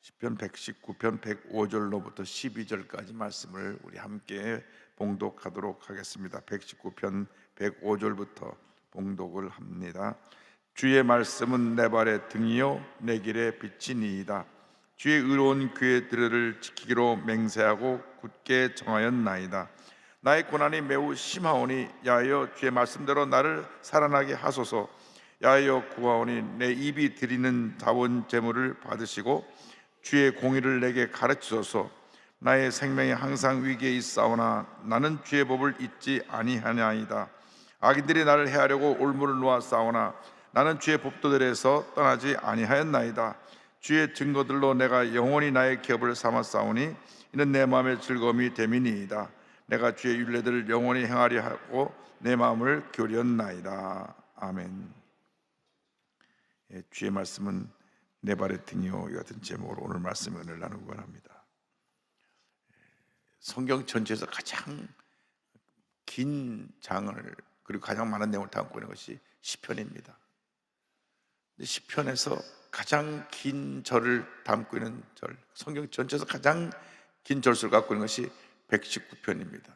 시편 119편 105절로부터 12절까지 말씀을 우리 함께 봉독하도록 하겠습니다. 119편 105절부터 봉독을 합니다. 주의 말씀은 내 발의 등이요 내 길의 빛이니이다. 주의 의로운 그의 들을 지키기로 맹세하고 굳게 정하였나이다. 나의 고난이 매우 심하오니 야하여 주의 말씀대로 나를 살아나게 하소서. 야하여 구하오니 내 입이 드리는 자원 제물을 받으시고 주의 공의를 내게 가르치소서. 나의 생명이 항상 위기에 있사오나 나는 주의 법을 잊지 아니하나이다. 악인들이 나를 해하려고 올무를 놓았사오나 나는 주의 법도들에서 떠나지 아니하였나이다. 주의 증거들로 내가 영원히 나의 기업을 삼았사오니 이는 내 마음의 즐거움이 됨이니이다. 내가 주의 율례들을 영원히 행하려 하고 내 마음을 교리었나이다. 아멘. 주의 말씀은 내 발의 등이요, 이 같은 제목으로 오늘 말씀의 은혜를 나누기 원합니다. 성경 전체에서 가장 긴 장을 그리고 가장 많은 내용을 담고 있는 것이 시편입니다. 시편에서 가장 긴 절을 담고 있는 절, 성경 전체에서 가장 긴 절수를 갖고 있는 것이 119편입니다.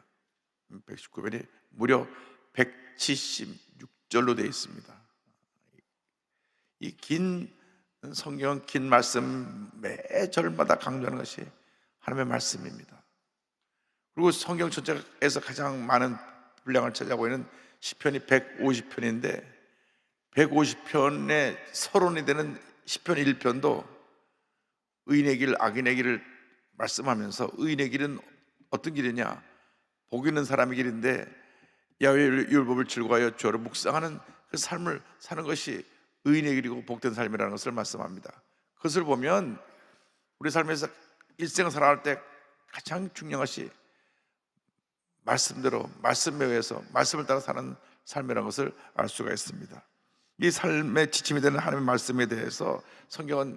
119편이 무려 176절로 되어 있습니다. 이 긴 성경 긴 말씀 매 절마다 강조하는 것이 하나님의 말씀입니다. 그리고 성경 전체에서 가장 많은 분량을 차지하고 있는 시편이 150편인데 150편의 서론이 되는 시편 1편도 의인의 길 악인의 길을 말씀하면서 의인의 길은 어떤 길이냐, 복 있는 사람의 길인데 야훼의 율법을 즐거워하여 주를 묵상하는 그 삶을 사는 것이 의인의 길이고 복된 삶이라는 것을 말씀합니다. 그것을 보면 우리 삶에서 일생을 살아갈 때 가장 중요한 것이 말씀대로 말씀에 의해서 말씀을 따라 사는 삶이라는 것을 알 수가 있습니다. 이 삶의 지침이 되는 하나님의 말씀에 대해서 성경은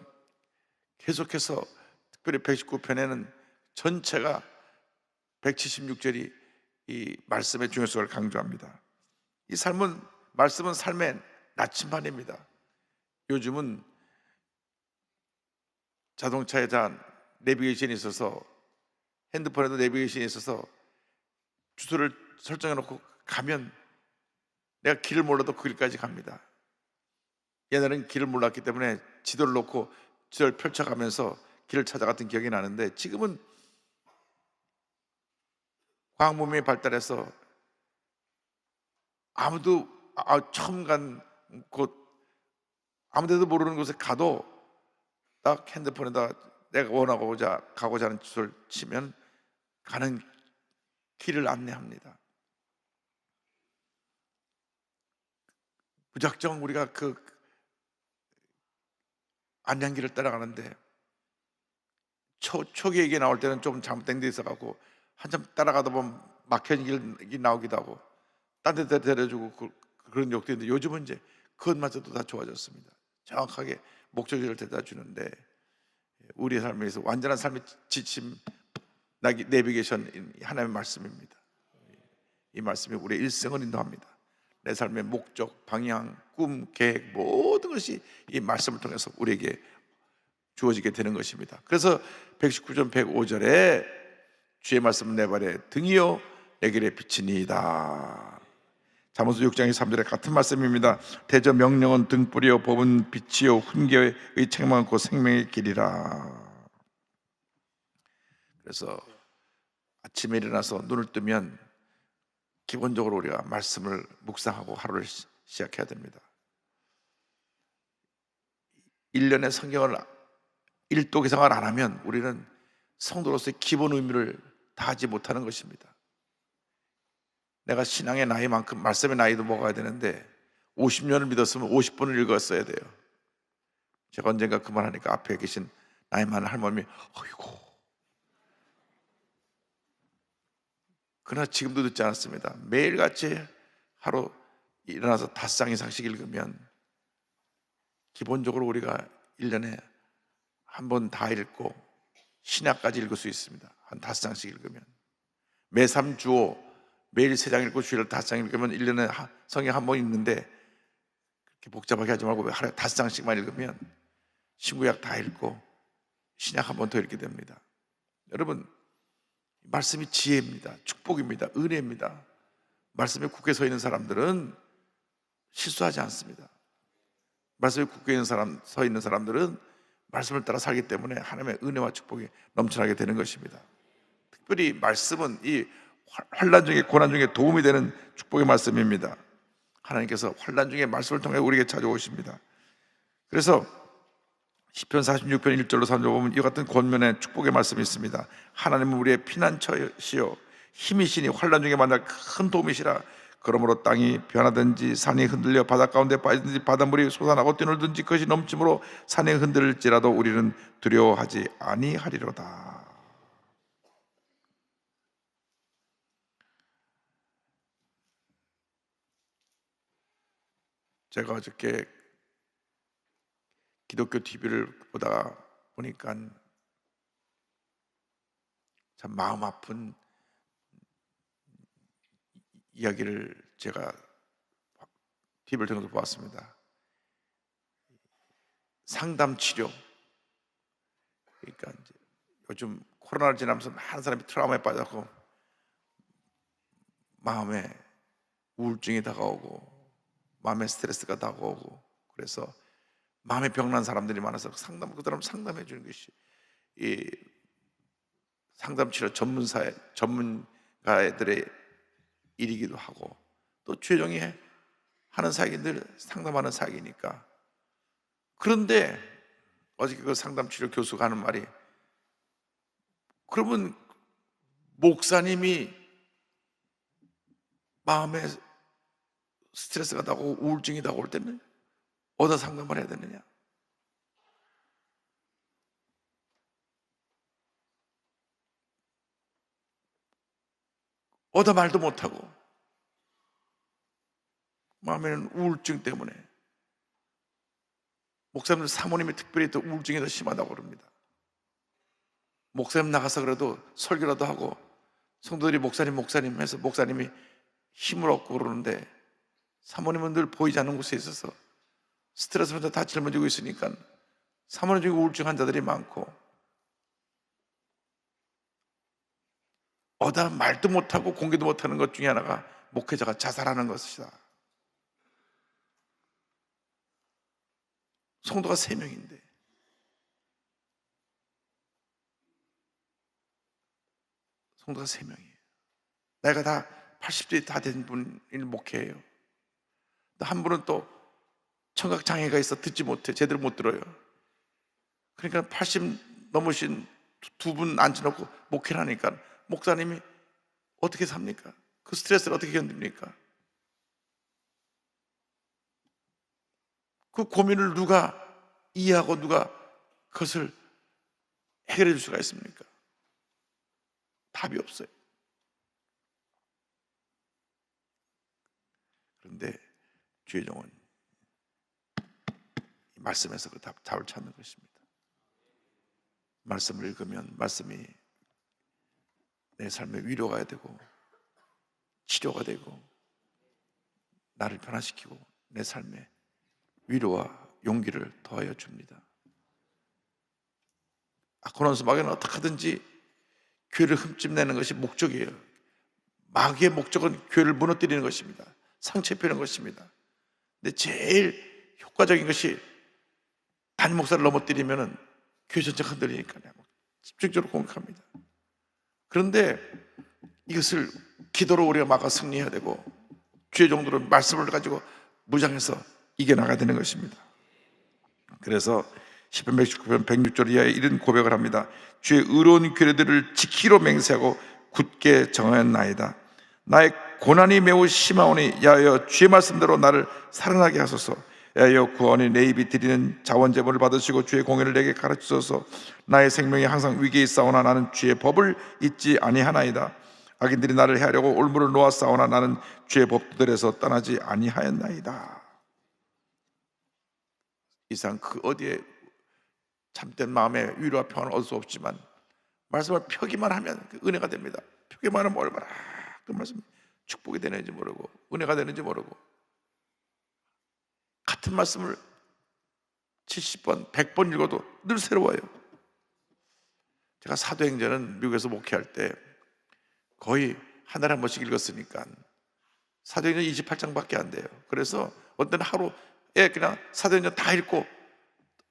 계속해서 특별히 119편에는 전체가 176절이 이 말씀의 중요성을 강조합니다. 이 말씀은 삶의 나침반입니다. 요즘은 자동차에 다 내비게이션이 있어서 핸드폰에도 내비게이션이 있어서 주소를 설정해 놓고 가면 내가 길을 몰라도 그 길까지 갑니다. 옛날에는 길을 몰랐기 때문에 지도를 놓고 지도를 펼쳐가면서 길을 찾아갔던 기억이 나는데 지금은 과학문명이 발달해서 아무도 처음 간 곳 아무데도 모르는 곳에 가도 딱 핸드폰에다 내가 가고자 하는 주소를 치면 가는 길을 안내합니다. 무작정 우리가 그 안내길을 따라가는데 초기에 이게 나올 때는 좀 잘못된 데 있어가고 한참 따라가다 보면 막혀진 길이 나오기도 하고 딴 데 데려주고 그런 욕도 있는데 요즘은 이제 그것마저도 다 좋아졌습니다. 정확하게 목적지를 데려다 주는데 우리의 삶에서 완전한 삶의 지침 내비게이션 하나님의 말씀입니다. 이 말씀이 우리의 일생을 인도합니다. 내 삶의 목적, 방향, 꿈, 계획 모든 것이 이 말씀을 통해서 우리에게 주어지게 되는 것입니다. 그래서 119편 105절에 주의 말씀은 내 발의 등이요 내 길의 빛이니이다. 잠언서 6장 3절에 같은 말씀입니다. 대저 명령은 등불이요 법은 빛이요 훈계의 책망은 곧 생명의 길이라. 그래서 아침에 일어나서 눈을 뜨면 기본적으로 우리가 말씀을 묵상하고 하루를 시작해야 됩니다. 1년에 성경을 일독 이상을 안 하면 우리는 성도로서의 기본 의미를 다하지 못하는 것입니다. 내가 신앙의 나이만큼 말씀의 나이도 먹어야 되는데 50년을 믿었으면 50번을 읽었어야 돼요. 제가 언젠가 그 말하니까 앞에 계신 나이 많은 할머님이 어이구, 그러나 지금도 듣지 않았습니다. 매일같이 하루 일어나서 5장 이상씩 읽으면 기본적으로 우리가 1년에 한 번 다 읽고 신약까지 읽을 수 있습니다. 한 5장씩 읽으면 매 3주오 매일 3장 읽고 주일날 5장 읽으면 1년에 성경 한 번 읽는데 그렇게 복잡하게 하지 말고 하루에 5장씩만 읽으면 신구약 다 읽고 신약 한 번 더 읽게 됩니다. 여러분, 말씀이 지혜입니다. 축복입니다. 은혜입니다. 말씀에 굳게 서 있는 사람들은 실수하지 않습니다. 말씀에 굳게 서 있는 사람들은 말씀을 따라 살기 때문에 하나님의 은혜와 축복이 넘쳐나게 되는 것입니다. 특별히 말씀은 이 환난 중에, 고난 중에 도움이 되는 축복의 말씀입니다. 하나님께서 환난 중에 말씀을 통해 우리에게 찾아오십니다. 그래서 시편 46편 1절로 3절 보면 이와 같은 권면의 축복의 말씀이 있습니다. 하나님은 우리의 피난처시요 힘이시니 환난 중에 만날 큰 도움이시라. 그러므로 땅이 변하든지 산이 흔들려 바다 가운데 빠지든지 바닷물이 솟아나고 뛰놀든지 그것이 넘침으로 산이 흔들릴지라도 우리는 두려워하지 아니하리로다. 제가 어저께 기독교 TV를 보다가 보니까 참 마음 아픈 이야기를 제가 TV를 통해서 보았습니다. 상담 치료. 그러니까 이제 요즘 코로나를 지나면서 많은 사람이 트라우마에 빠져서 마음에 우울증이 다가오고 마음에 스트레스가 다가오고 그래서 마음에 병난 사람들이 많아서 그 사람 상담해 주는 것이 이 상담 치료 전문가들의 일이기도 하고 또 최종이 하는 사역인들 상담하는 사역이니까. 그런데 어저께 그 상담 치료 교수가 하는 말이, 그러면 목사님이 마음에 스트레스가 나고 우울증이 나올 때는 어디다 상담을 해야 되느냐? 어디다 말도 못하고 마음에는 우울증 때문에 목사님들 사모님이 특별히 더 우울증이 더 심하다고 그럽니다. 목사님 나가서 그래도 설교라도 하고 성도들이 목사님 해서 목사님이 힘을 얻고 그러는데 사모님은 늘 보이지 않는 곳에 있어서 스트레스 받아 다 짊어지고 있으니까 사모님 중에 우울증 환자들이 많고 어디다 말도 못하고 공개도 못하는 것 중에 하나가 목회자가 자살하는 것이다. 성도가 3명인데 성도가 3명이에요. 나이가 다 80岁다 된 분을 목회해요. 한 분은 또 청각장애가 있어 듣지 못해, 제대로 못 들어요. 그러니까 80 넘으신 두 분 앉혀놓고 목회를 하니까 목사님이 어떻게 삽니까? 그 스트레스를 어떻게 견딥니까? 그 고민을 누가 이해하고 누가 그것을 해결해 줄 수가 있습니까? 답이 없어요. 그런데 주의 종은 이 말씀에서 그 답을 찾는 것입니다. 말씀을 읽으면 말씀이 내 삶의 위로가 되고 치료가 되고 나를 변화시키고 내 삶에 위로와 용기를 더하여 줍니다. 아코노스 마귀는 어떻게 하든지 교회를 흠집내는 것이 목적이에요. 마귀의 목적은 교회를 무너뜨리는 것입니다. 상처 입히는 것입니다. 근데 제일 효과적인 것이 담임 목사를 넘어뜨리면 교회 전체가 흔들리니까요. 집중적으로 공격합니다. 그런데 이것을 기도로 우리가 막아 승리해야 되고 주의 종들은 말씀을 가지고 무장해서 이겨나가야 되는 것입니다. 그래서 시편 119편 106절 이하에 이런 고백을 합니다. 주의 의로운 규례들을 지키로 맹세하고 굳게 정하였나이다. 나의 고난이 매우 심하오니 야여 주의 말씀대로 나를 살아나게 하소서. 야여 구원이 내 입이 드리는 자원제물을 받으시고 주의 공의를 내게 가르치소서. 나의 생명이 항상 위기에 있사오나 나는 주의 법을 잊지 아니하나이다. 악인들이 나를 해하려고 올무를 놓았사오나 나는 주의 법들에서 떠나지 아니하였나이다. 이상 그 어디에 참된 마음의 위로와 평안을 얻을 수 없지만 말씀을 펴기만 하면 그 은혜가 됩니다. 펴기만 하면 얼마나 그 말씀 축복이 되는지 모르고 은혜가 되는지 모르고 같은 말씀을 70번, 100번 읽어도 늘 새로워요. 제가 사도행전은 미국에서 목회할 때 거의 한 달에 한 번씩 읽었으니까 사도행전 28장밖에 안 돼요. 그래서 어떤 하루에 그냥 사도행전 다 읽고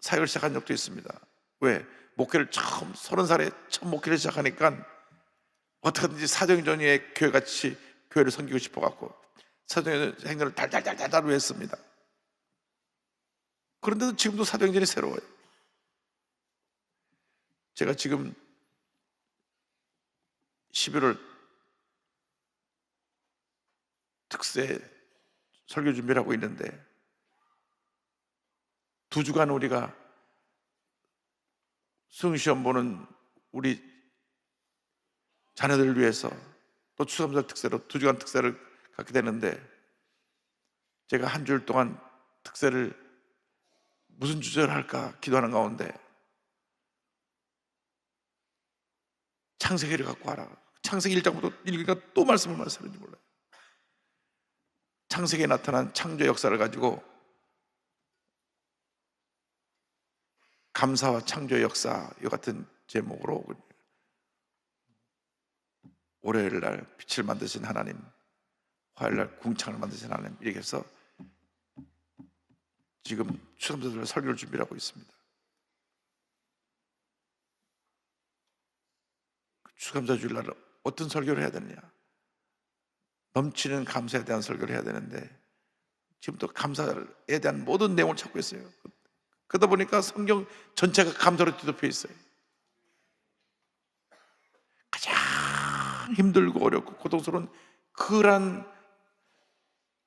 사역을 시작한 적도 있습니다. 왜? 목회를 처음 30살에 처음 목회를 시작하니까 어떻게든지 사도행전 위에 교회같이 교회를 섬기고 싶어갖고 사도행전을 달달달달 외웠습니다. 그런데도 지금도 사도행전이 새로워요. 제가 지금 11월 특세 설교 준비를 하고 있는데 2주간 우리가 수능시험 보는 우리 자녀들을 위해서 또 추수감사 특세로 2주간 특세를 갖게 되는데, 제가 한 주일 동안 특세를 무슨 주제를 할까 기도하는 가운데 창세기를 갖고 와라. 창세기 1장부터 읽으니까 또 말씀을 말씀하는지 몰라요. 창세기에 나타난 창조 역사를 가지고 감사와 창조의 역사, 이 같은 제목으로 월요일 날 빛을 만드신 하나님, 화요일 날 궁창을 만드신 하나님, 이렇게 해서 지금 추수감사절 설교를 준비하고 있습니다. 추수감사 주일날 어떤 설교를 해야 되느냐? 넘치는 감사에 대한 설교를 해야 되는데 지금부터 감사에 대한 모든 내용을 찾고 있어요. 그러다 보니까 성경 전체가 감사로 뒤덮여 있어요. 가장 힘들고 어렵고 고통스러운 그런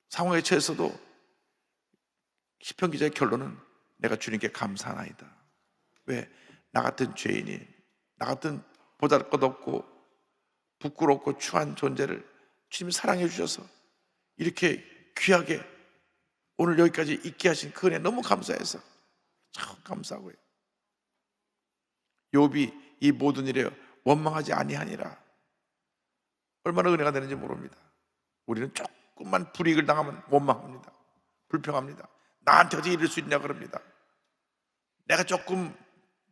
상황에 처해서도 시편 기자의 결론은 내가 주님께 감사하나이다. 왜? 나 같은 죄인이, 나 같은 보잘것없고 부끄럽고 추한 존재를 주님이 사랑해 주셔서 이렇게 귀하게 오늘 여기까지 있게 하신 그 은혜 너무 감사해서 참 감사하고요. 욥이 이 모든 일에 원망하지 아니하니라. 얼마나 은혜가 되는지 모릅니다. 우리는 조금만 불이익을 당하면 원망합니다. 불평합니다. 나한테 어떻게 이럴 수 있냐 그럽니다. 내가 조금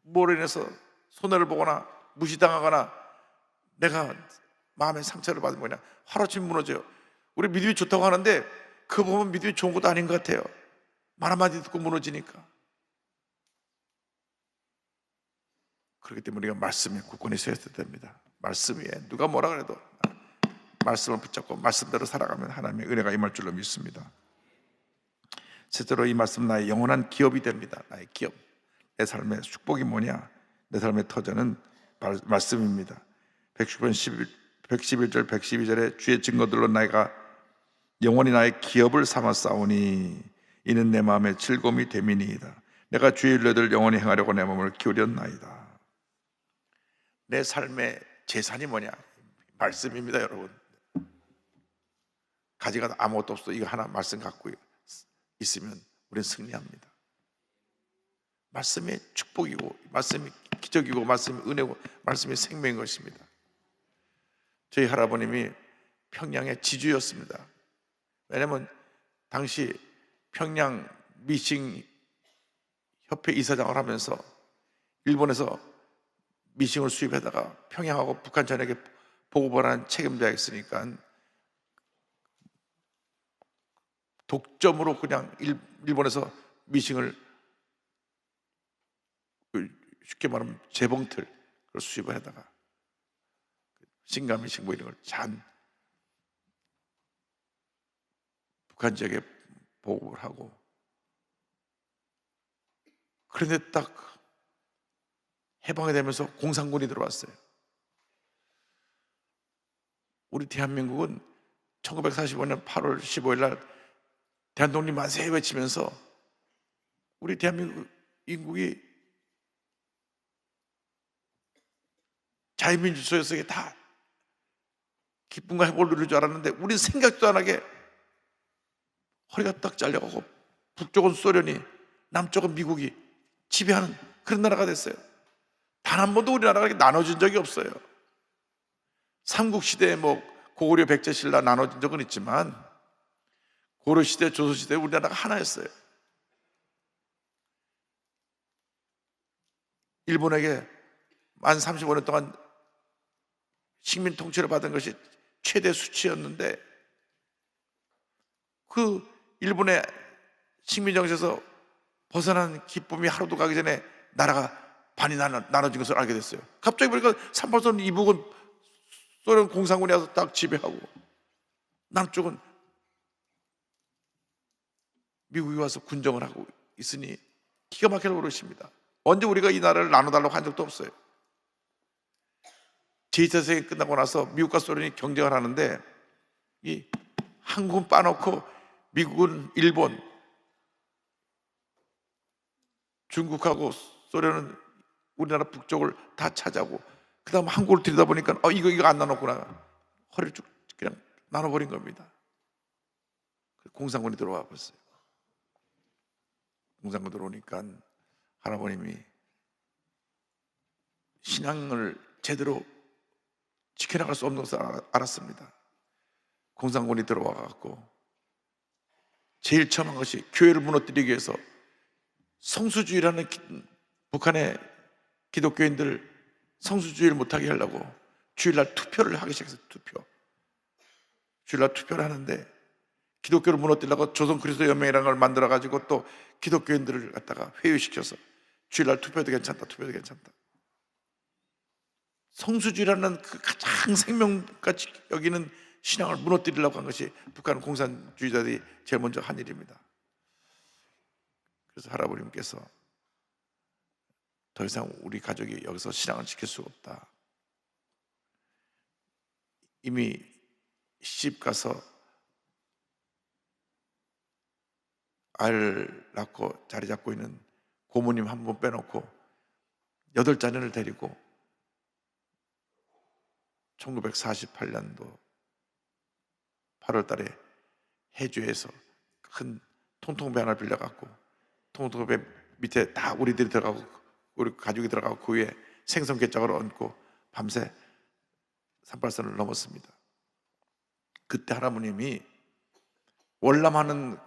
뭐로 인해서 손해를 보거나 무시당하거나 내가 마음의 상처를 받은 거냐 하루아침에 무너져요. 우리 믿음이 좋다고 하는데 그거 보면 믿음이 좋은 것도 아닌 것 같아요. 말 한마디 듣고 무너지니까. 그렇기 때문에 우리가 말씀에 굳건히 서야 됩니다. 말씀 위에 누가 뭐라 그래도 말씀을 붙잡고 말씀대로 살아가면 하나님의 은혜가 임할 줄로 믿습니다. 셋째로 이 말씀 나의 영원한 기업이 됩니다. 나의 기업, 내 삶의 축복이 뭐냐? 내 삶의 터전은 말씀입니다. 111절 112절에 주의 증거들로 내가 영원히 나의 기업을 삼아 싸우니 이는 내 마음의 즐거움이 됨이니이다. 내가 주의 윤례들 영원히 행하려고 내 마음을 기울였나이다. 내 삶의 재산이 뭐냐? 말씀입니다. 여러분, 가지가 아무것도 없어도 이거 하나 말씀 갖고 있으면 우리는 승리합니다. 말씀이 축복이고 말씀이 기적이고 말씀이 은혜고 말씀이 생명인 것입니다. 저희 할아버님이 평양의 지주였습니다. 왜냐하면 당시 평양 미싱 협회 이사장을 하면서 일본에서 미싱을 수입하다가 평양하고 북한 전역에 보고를 하는 책임자가 있으니까 독점으로 그냥 일본에서 미싱을 쉽게 말하면 재봉틀 그걸 수입을 하다가 신가미싱 뭐 이런 걸 잔 북한 지역에 보고를 하고, 그런데 딱 해방이 되면서 공산군이 들어왔어요. 우리 대한민국은 1945년 8월 15일 날 대한독립 만세 외치면서 우리 대한민국 인국이 자유민주 속에서 다 기쁨과 행복을 누릴 줄 알았는데 우리 생각도 안 하게 허리가 딱 잘려가고 북쪽은 소련이 남쪽은 미국이 지배하는 그런 나라가 됐어요. 단 한 번도 우리나라가 이렇게 나눠진 적이 없어요. 삼국시대에 뭐 고구려 백제신라 나눠진 적은 있지만 고려시대 조선시대에 우리나라가 하나였어요. 일본에게 만 35년 동안 식민 통치를 받은 것이 최대 수치였는데, 그 일본의 식민 정치에서 벗어난 기쁨이 하루도 가기 전에 나라가 반이 나눠진 것을 알게 됐어요. 갑자기 보니까 38선 이북은 소련 공산군이 와서 딱 지배하고, 남쪽은 미국이 와서 군정을 하고 있으니 기가 막힐 노릇입니다. 언제 우리가 이 나라를 나눠달라고 한 적도 없어요. 제2차 세계 끝나고 나서 미국과 소련이 경쟁을 하는데, 이 한국은 빠놓고 미국은 일본, 중국하고 소련은 우리나라 북쪽을 다 차지하고, 그 다음 한국을 들여다보니까 이거 안 나눴구나. 허리를 쭉 그냥 나눠버린 겁니다. 공산군이 들어와 봤어요. 공산군 들어오니까 할아버님이 신앙을 제대로 지켜나갈 수 없는 것을 알았습니다. 공산군이 들어와 갖고 제일 처음 한 것이 교회를 무너뜨리기 위해서 성수주의라는 북한의 기독교인들 성수주의를 못하게 하려고 주일날 투표를 하기 시작했어요. 주일날 투표를 하는데, 기독교를 무너뜨리려고 조선 그리스도 연맹이라는 걸 만들어 가지고 또 기독교인들을 갖다가 회유시켜서 주일날 투표도 괜찮다, 투표도 괜찮다. 성수주의라는 그 가장 생명같이 여기는 신앙을 무너뜨리려고 한 것이 북한 공산주의자들이 제일 먼저 한 일입니다. 그래서 할아버님께서 더 이상 우리 가족이 여기서 신앙을 지킬 수가 없다. 이미 시집 가서 아이를 낳고 자리 잡고 있는 고모님 한 분 빼놓고 8자녀를 데리고 1948년도 8월 달에 해주에서 큰 통통배 하나 빌려갖고, 통통배 밑에 다 우리들이 들어가고 우리 가족이 들어가고 그 위에 생선게장을 얹고 밤새 38선을 넘었습니다. 그때 할아버님이, 월남하는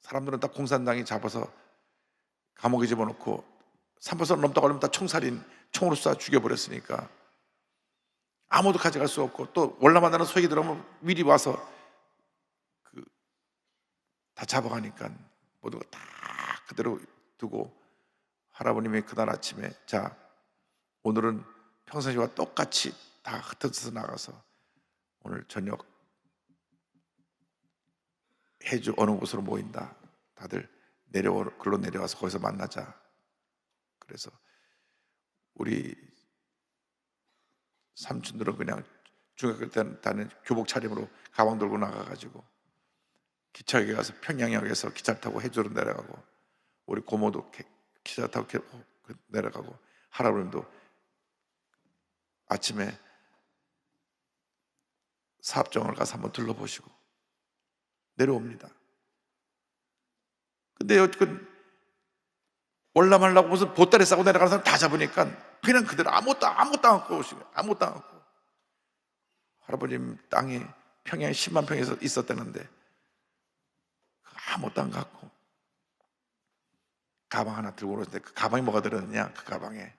사람들은 다 공산당이 잡아서 감옥에 집어넣고 38선 넘다가 걸리면 다 총살인, 총으로 쏴 죽여버렸으니까 아무도 가져갈 수 없고, 또 월남한다는 소식이 들어오면 미리 와서 다 잡아가니까 모두가 다 그대로 두고, 할아버님이 그날 아침에 자, 오늘은 평상시와 똑같이 다 흩어져서 나가서 오늘 저녁 해주 어느 곳으로 모인다. 다들 글로 내려와서 거기서 만나자. 그래서 우리 삼촌들은 그냥 중학교 때 다니는 교복 차림으로 가방 들고 나가가지고 기차역에 가서 평양역에서 기차 타고 해주로 내려가고, 우리 고모도 기차 타고 내려가고, 할아버님도 아침에 사업정을 가서 한번 둘러보시고 내려옵니다. 근데 월남하려고 무슨 보따리 싸고 내려가는 사람 다 잡으니까 그냥 그대로 아무것도 안 갖고 오시고, 아무것도 안 갖고. 할아버님 땅이 평양에 10만 평에서 있었다는데 아무것도 안 갖고 가방 하나 들고 오는데, 그 가방에 뭐가 들었느냐? 그 가방에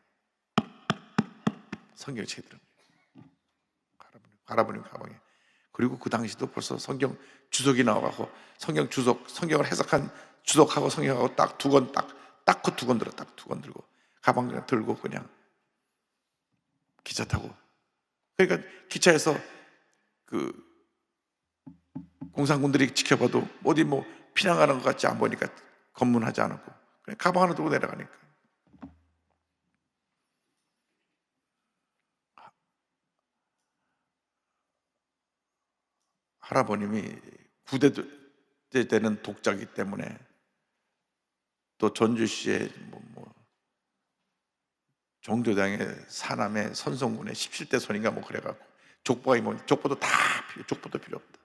성경책이 들은 거예요. 할아버님 가방에. 그리고 그 당시도 벌써 성경 주석이 나와가고, 성경을 해석한 주석하고 성경하고 딱 두 권, 딱 그 두 권 들어, 딱 두 권 들고 가방 그냥 들고 그냥 기차 타고. 그러니까 기차에서 그 공산군들이 지켜봐도 어디 뭐 피난가는 것 같지 안 보니까 검문하지 않았고, 그냥 가방 하나 들고 내려가니까. 할아버님이 9대 때는 독자기 때문에, 또 전주시의 종조당의 사남의 선성군의 17대 손인가 뭐 그래갖고, 족보도 필요 없다.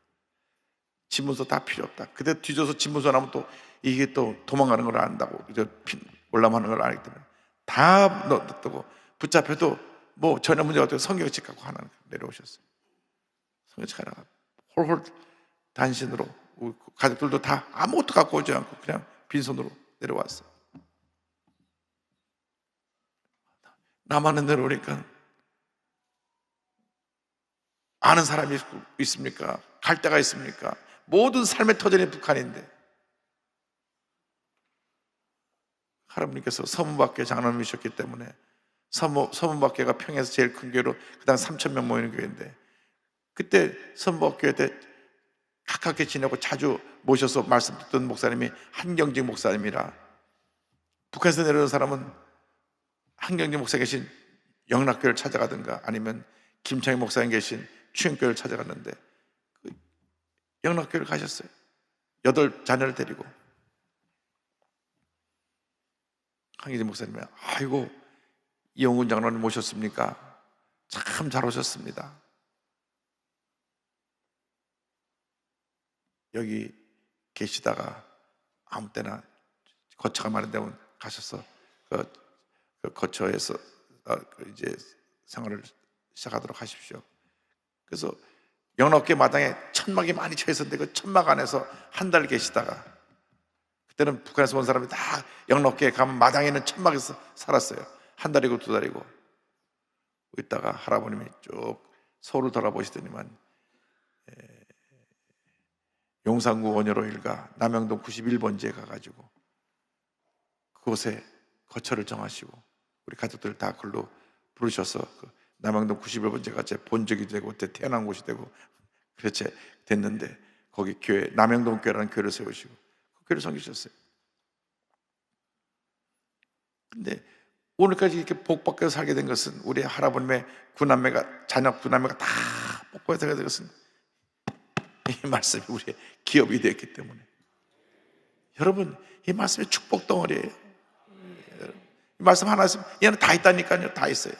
집문서 다 필요 없다. 그때 뒤져서 집문서 나면 또 이게 또 도망가는 걸 안다고, 올라가는 걸 알기 때문에 다 넣었다고, 붙잡혀도 뭐 전혀 문제가 없다고 성경책 갖고 하나 내려오셨어요. 성경책 하나 홀홀 단신으로, 가족들도 다 아무것도 갖고 오지 않고 그냥 빈손으로 내려왔어요. 남한은 내려오니까 아는 사람이 있습니까? 갈 데가 있습니까? 모든 삶의 터전이 북한인데 하나님께서 서문밖에 장로님이셨기 때문에 서문밖에가 평양에서 제일 큰 교회로 그다음 3,000명 모이는 교회인데 그때 서문밖교회 때 가깝게 지내고 자주 모셔서 말씀 듣던 목사님이 한경직 목사님이라 북한에서 내려온 사람은 한경직 목사 계신 영락교회를 찾아가든가 아니면 김창희 목사님 계신 추영교회를 찾아갔는데 그 영락교회를 가셨어요. 8자녀를 데리고. 한경직 목사님이 아이고 이영훈 장로님 모셨습니까? 참 잘 오셨습니다. 여기 계시다가 아무 때나 거처가 많은 데 가셔서 그 거처에서 이제 생활을 시작하도록 하십시오. 그래서 영락교회 마당에 천막이 많이 쳐 있었는데 그 천막 안에서 한 달 계시다가 그때는 북한에서 온 사람이 다 영락교회 가면 마당에 있는 천막에서 살았어요. 한 달이고 2달이고 있다가 할아버님이 쭉 서울을 돌아보시더니만 용산구 원효로 일가 남영동 91번지에 가가지고 그곳에 거처를 정하시고 우리 가족들 다 글로 부르셔서 그 남영동 91번지가 제 본적이 되고 그때 태어난 곳이 되고 그렇게 됐는데 거기 교회 남영동 교회라는 교회를 세우시고 그 교회를 섬기셨어요. 근데 오늘까지 이렇게 복받게 살게 된 것은 우리 할아버님의 자녀 구남매가 다 복받게 살게 된 것은 이 말씀이 우리의 기업이 되었기 때문에 여러분 이 말씀이 축복 덩어리예요. 이 말씀 하나 있으면 얘는 다 있다니까요. 다 있어요.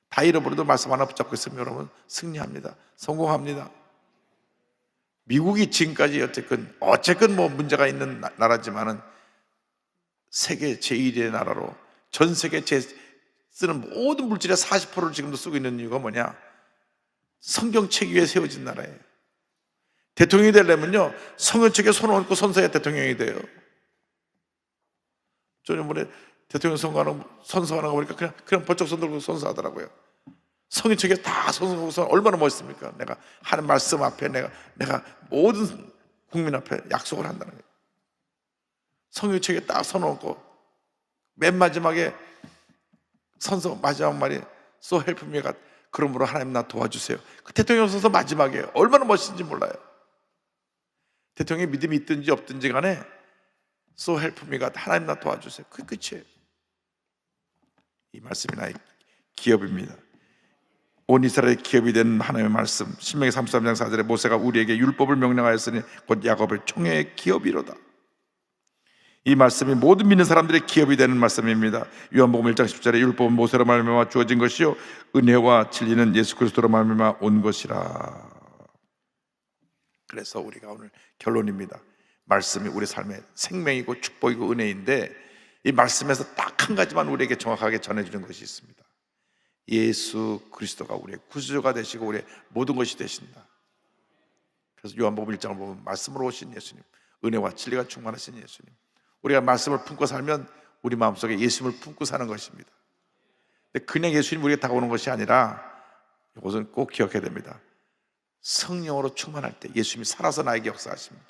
다 잃어버려도 말씀 하나 붙잡고 있으면 여러분 승리합니다. 성공합니다. 미국이 지금까지 어쨌건 뭐 문제가 있는 나라지만은 세계 제1위의 나라로 전 세계 쓰는 모든 물질의 40%를 지금도 쓰고 있는 이유가 뭐냐? 성경책 위에 세워진 나라예요. 대통령이 되려면요 성경책에 손을 얹고 선서해야 대통령이 돼요. 저번에 대통령 선서하는 거 보니까 그냥 번쩍 손 들고 선서하더라고요. 성경책에 다 선서하고서 얼마나 멋있습니까? 내가 하는 말씀 앞에 내가 모든 국민 앞에 약속을 한다는 거예요. 성경책에 딱 써놓고 맨 마지막에 선서 마지막 말이 So help me God. 그러므로 하나님 나 도와주세요. 그 대통령 선서 마지막에 얼마나 멋있는지 몰라요. 대통령이 믿음이 있든지 없든지 간에 So help me God. 하나님 나 도와주세요. 그게 끝이에요. 이 말씀이 나의 기업입니다. 온 이스라엘의 기업이 된 하나님의 말씀. 신명기 33장 4절에 모세가 우리에게 율법을 명령하였으니 곧 야곱의 총회의 기업이로다. 이 말씀이 모든 믿는 사람들의 기업이 되는 말씀입니다. 요한복음 1장 10절에 율법은 모세로 말미암아 주어진 것이요 은혜와 진리는 예수 그리스도로 말미암아 온 것이라. 그래서 우리가 오늘 결론입니다. 말씀이 우리 삶의 생명이고 축복이고 은혜인데 이 말씀에서 딱 한 가지만 우리에게 정확하게 전해주는 것이 있습니다. 예수 그리스도가 우리의 구주가 되시고 우리의 모든 것이 되신다. 그래서 요한복음 1장을 보면 말씀으로 오신 예수님, 은혜와 진리가 충만하신 예수님, 우리가 말씀을 품고 살면 우리 마음속에 예수님을 품고 사는 것입니다. 근데 그냥 예수님 우리에게 다가오는 것이 아니라 이것은 꼭 기억해야 됩니다. 성령으로 충만할 때 예수님이 살아서 나에게 역사하십니다.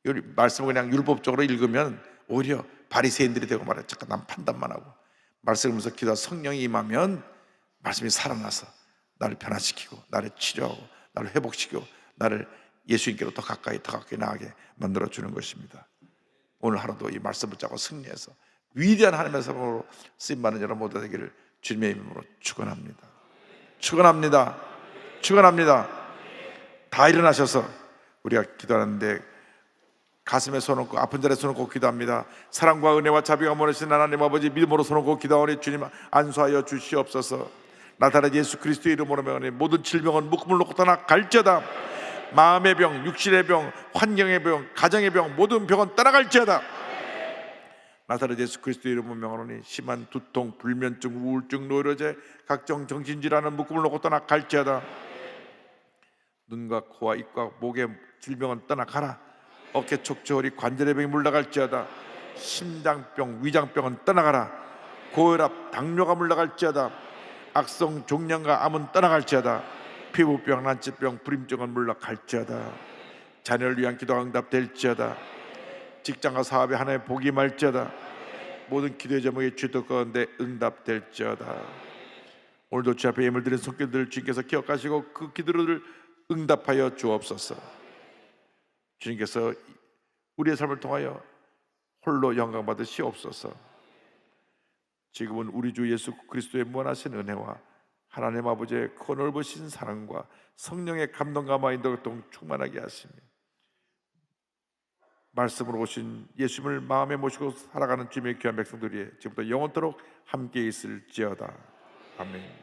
이 말씀을 그냥 율법적으로 읽으면 오히려 바리새인들이 되고 말해요. 잠깐 난 판단만 하고 말씀을 보면서 기도하다 성령이 임하면 말씀이 살아나서 나를 변화시키고 나를 치료하고 나를 회복시키고 나를 예수님께로 더 가까이 나가게 만들어주는 것입니다. 오늘 하루도 이 말씀 붙잡고 승리해서 위대한 하나님의 사람으로 쓰임받는 여러분 모두 되기를 주님의 이름으로 축원합니다. 축원합니다. 축원합니다. 다 일어나셔서 우리가 기도하는데 가슴에 손 얹고 아픈 자리에 손 얹고 기도합니다. 사랑과 은혜와 자비가 많으신 하나님 아버지, 믿음으로 손 얹고 기도하오니 주님 안수하여 주시옵소서. 나타난 예수 그리스도의 이름으로 명하니 모든 질병은 묶음을 놓고 떠나갈지어다. 마음의 병, 육신의 병, 환경의 병, 가정의 병, 모든 병은 떠나갈지어다. 나사렛 예수 그리스도의 이름으로 명하노니 심한 두통, 불면증, 우울증, 노이로제, 각종 정신질환은 묶음을 놓고 떠나갈지어다. 눈과 코와 입과 목의 질병은 떠나가라. 어깨 촉저리 관절의 병이 물러갈지어다. 심장병, 위장병은 떠나가라. 고혈압, 당뇨가 물러갈지어다. 악성 종양과 암은 떠나갈지어다. 피부병, 난치병, 불임증은 물러갈지어다. 자녀를 위한 기도가 응답될지어다. 직장과 사업에 하나의 복이 말지어다. 모든 기도의 제목이 주 뜻 가운데 응답될지어다. 오늘도 주 앞에 예물 드린 손길들을 주님께서 기억하시고 그 기도를 응답하여 주옵소서. 주님께서 우리의 삶을 통하여 홀로 영광 받으시옵소서. 지금은 우리 주 예수 그리스도의 무한하신 은혜와 하나님 아버지의 그 넓으신 사랑과 성령의 감동과 마인도 충만하게 하시며 말씀으로 오신 예수님을 마음에 모시고 살아가는 주님의 귀한 백성들이 지금부터 영원토록 함께 있을지어다. 아멘.